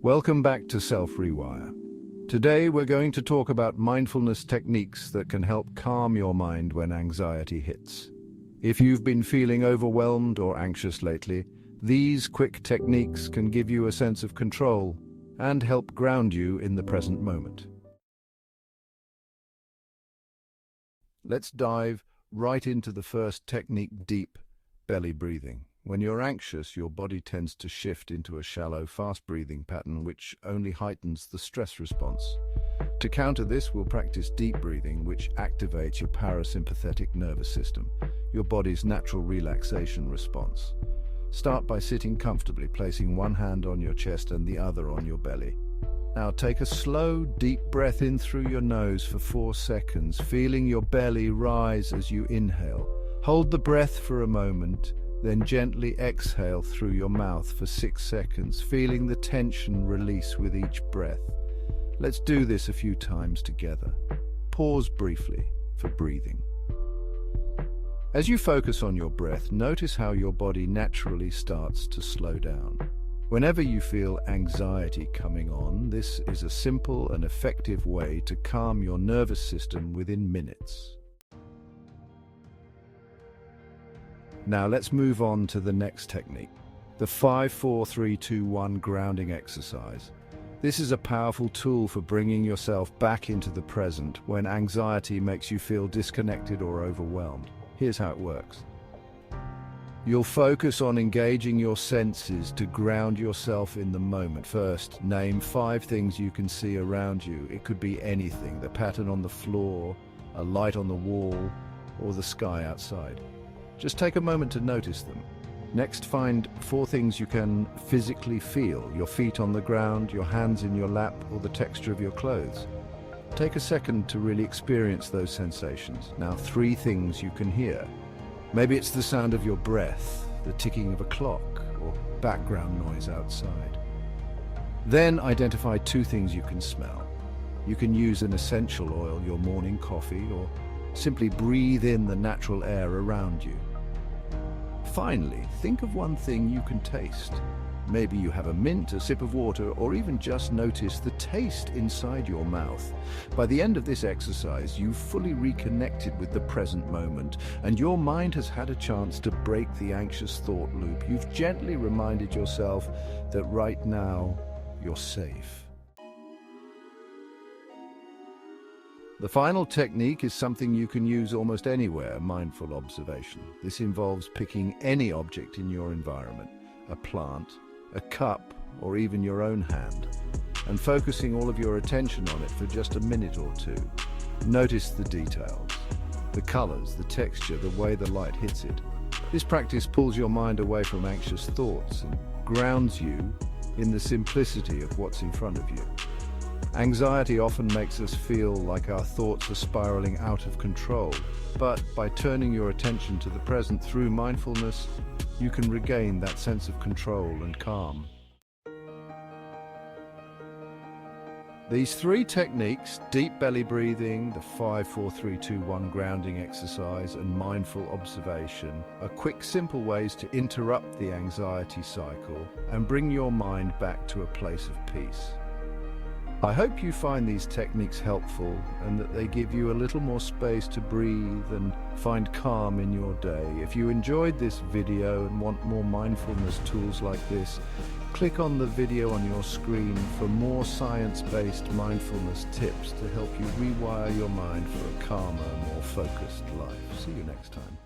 Welcome back to Self-Rewire. Today we're going to talk about mindfulness techniques that can help calm your mind when anxiety hits. If you've been feeling overwhelmed or anxious lately, these quick techniques can give you a sense of control and help ground you in the present moment. Let's dive right into the first technique: deep belly breathing. When you're anxious, your body tends to shift into a shallow, fast-breathing pattern which only heightens the stress response. To counter this, we'll practice deep breathing, which activates your parasympathetic nervous system, your body's natural relaxation response. Start by sitting comfortably, placing one hand on your chest and the other on your belly. Now take a slow, deep breath in through your nose for 4 seconds, feeling your belly rise as you inhale. Hold the breath for a moment, then gently exhale through your mouth for 6 seconds, feeling the tension release with each breath. Let's do this a few times together. Pause briefly for breathing. As you focus on your breath, notice how your body naturally starts to slow down. Whenever you feel anxiety coming on, this is a simple and effective way to calm your nervous system within minutes. Now let's move on to the next technique, the 5-4-3-2-1 grounding exercise. This is a powerful tool for bringing yourself back into the present when anxiety makes you feel disconnected or overwhelmed. Here's how it works. You'll focus on engaging your senses to ground yourself in the moment. First, name 5 things you can see around you. It could be anything: the pattern on the floor, a light on the wall, or the sky outside. Just take a moment to notice them. Next, find 4 things you can physically feel: your feet on the ground, your hands in your lap, or the texture of your clothes. Take a second to really experience those sensations. Now 3 things you can hear. Maybe it's the sound of your breath, the ticking of a clock, or background noise outside. Then identify 2 things you can smell. You can use an essential oil, your morning coffee, or simply breathe in the natural air around you. Finally, think of 1 thing you can taste. Maybe you have a mint, a sip of water, or even just notice the taste inside your mouth. By the end of this exercise, you've fully reconnected with the present moment, and your mind has had a chance to break the anxious thought loop. You've gently reminded yourself that right now, you're safe. The final technique is something you can use almost anywhere: mindful observation. This involves picking any object in your environment, a plant, a cup, or even your own hand, and focusing all of your attention on it for just a minute or 2. Notice the details, the colors, the texture, the way the light hits it. This practice pulls your mind away from anxious thoughts and grounds you in the simplicity of what's in front of you. Anxiety often makes us feel like our thoughts are spiraling out of control, but by turning your attention to the present through mindfulness, you can regain that sense of control and calm. These 3 techniques, deep belly breathing, the 5-4-3-2-1 grounding exercise, and mindful observation, are quick, simple ways to interrupt the anxiety cycle and bring your mind back to a place of peace. I hope you find these techniques helpful and that they give you a little more space to breathe and find calm in your day. If you enjoyed this video and want more mindfulness tools like this, click on the video on your screen for more science-based mindfulness tips to help you rewire your mind for a calmer, more focused life. See you next time.